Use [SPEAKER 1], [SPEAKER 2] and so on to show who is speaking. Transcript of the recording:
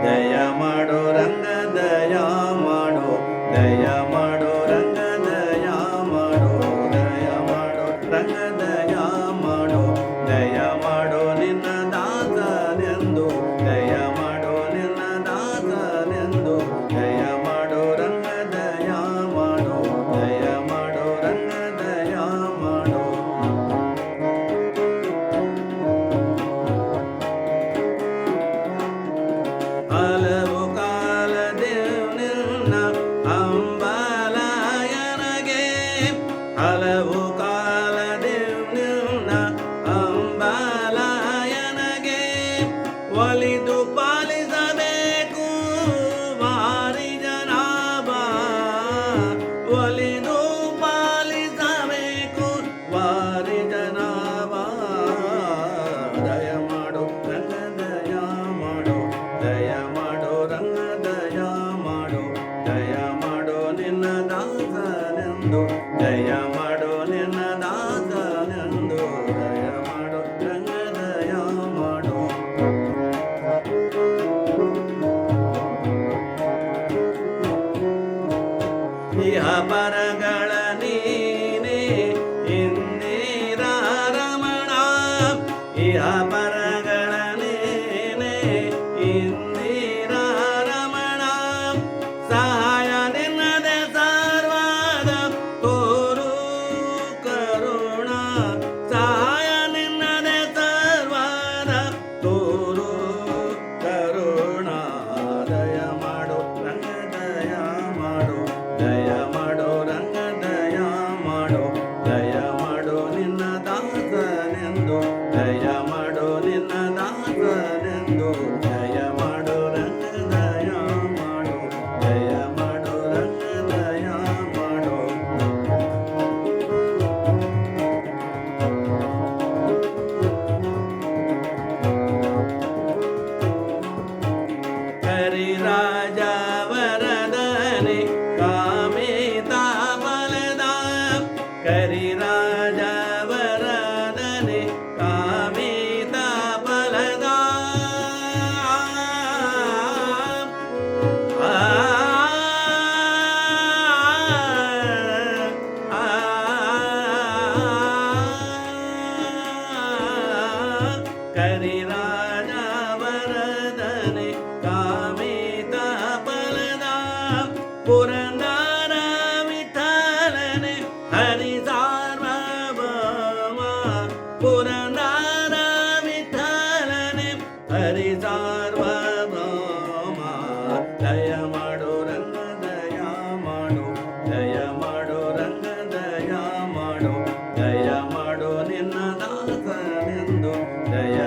[SPEAKER 1] ದಯ ಮಾಡೋ ರಂಗ ದಯ ಮಾಡೋ ದಯ ಮಾಡೋ ರಂಗ ದಯ ಮಾಡೋ ದಯ ಮಾಡೋ ರಂಗ ದಯ ಮಾಡೋ ದಯ ಮಾಡೋ ನಿನ್ನ ದಾಸನೆಂದು ದಯ ಮಾಡೋ ನಿನ್ನ ದಾಸನೆಂದು ದಯ ಮಾಡೋ ರಂಗ ದಯ ಮಾಡೋ ದಯ ಮಾಡೋ ರಂಗ ದಯ ಮಾಡೋ ಹಲವು ಕಾಲದೇವ್ ನಿನ್ನ ಅಂಬಾಲಯನಗೆ ಹಲವು ಕಾಲದೇವ್ ನಿನ್ನ ಅಂಬಾಲಯನಗೆ ಒಲಿದು ಪಾಲಿಸಬೇಕು ವಾರಿ ಜನಾಭ ಒಲಿದು ಪಾಲಿಸಬೇಕು ವಾರಿ ಜನಾಭ ದಯ ಮಾಡೋ ರಂಗ ದಯ ಮಾಡೋ ದಯ ಮಾಡೋ ರಂಗ ದಯ ಮಾಡೋ ದಯ ಮಾಡೋ ನಿನ್ನ ದಾಸನೆಂದು ದಯ ಮಾಡೋ ನಿನ್ನ ದಾಸನೆಂದು ದಯ ಮಾಡೋ ರಂಗ ದಯ ಮಾಡೋ ಇಹ ಪರಗಳ ನೀನೇ ಇಂದಿರ ರಮಣ ಇಹ ಪರಗಳ ನೀನೇ ಇಂದಿರ ರಮಣ ಸಹಾಯ ನಿನ್ನದೆ ಸರ್ವದ ತೋರು ಕರುಣ ಸಹಾಯ ನಿನ್ನದೆ ಸರ್ವದ ತೋರು ಕರುಣ ದಯ ಮಾಡೋ ರಂಗ ದಯ ಮಾಡೋ ದಯ ಮಾಡೋ ರಂಗ ದಯ ಮಾಡೋ ದಯ ಮಾಡೋ ನಿನ್ನ ದಾಸನೆಂದು ದಯ ಮಾಡೋ ನಿನ್ನ ದಾಸನೆಂದು ದಯ ಮಾಡೋ ರಂಗ ದಯ ಮಾಡೋ ದಯ ಮಾಡೋ ರಂಗ ದಯ ಮಾಡೋ ಕರಿರಾಜ ವರದನೆ ಕಾಮಿತ ಬಲದ ಕರಿರಾಜ ವರದನೆ ಕಾಮಿತ ಬಲದ ಕರಿರಾಜ ವರದನೆ ಕಾಮಿತ ಬಲದ ಪುರಂದರ ವಿಠಲನೆ ಹರಿ ಸಾರ್ವಭೌಮ ಪುರಂದರ ವಿಠಲನೆ ಹರಿ ಸಾರ್ವಭೌಮ ದಯ ಮಾಡೋ ರಂಗ ದಯ ಮಾಡೋ ದಯ ಮಾಡೋ ರಂಗ ದಯ ಮಾಡೋ ದಯ ಮಾಡೋ ನಿನ್ನ ದಾಸನೆಂದು ದಯ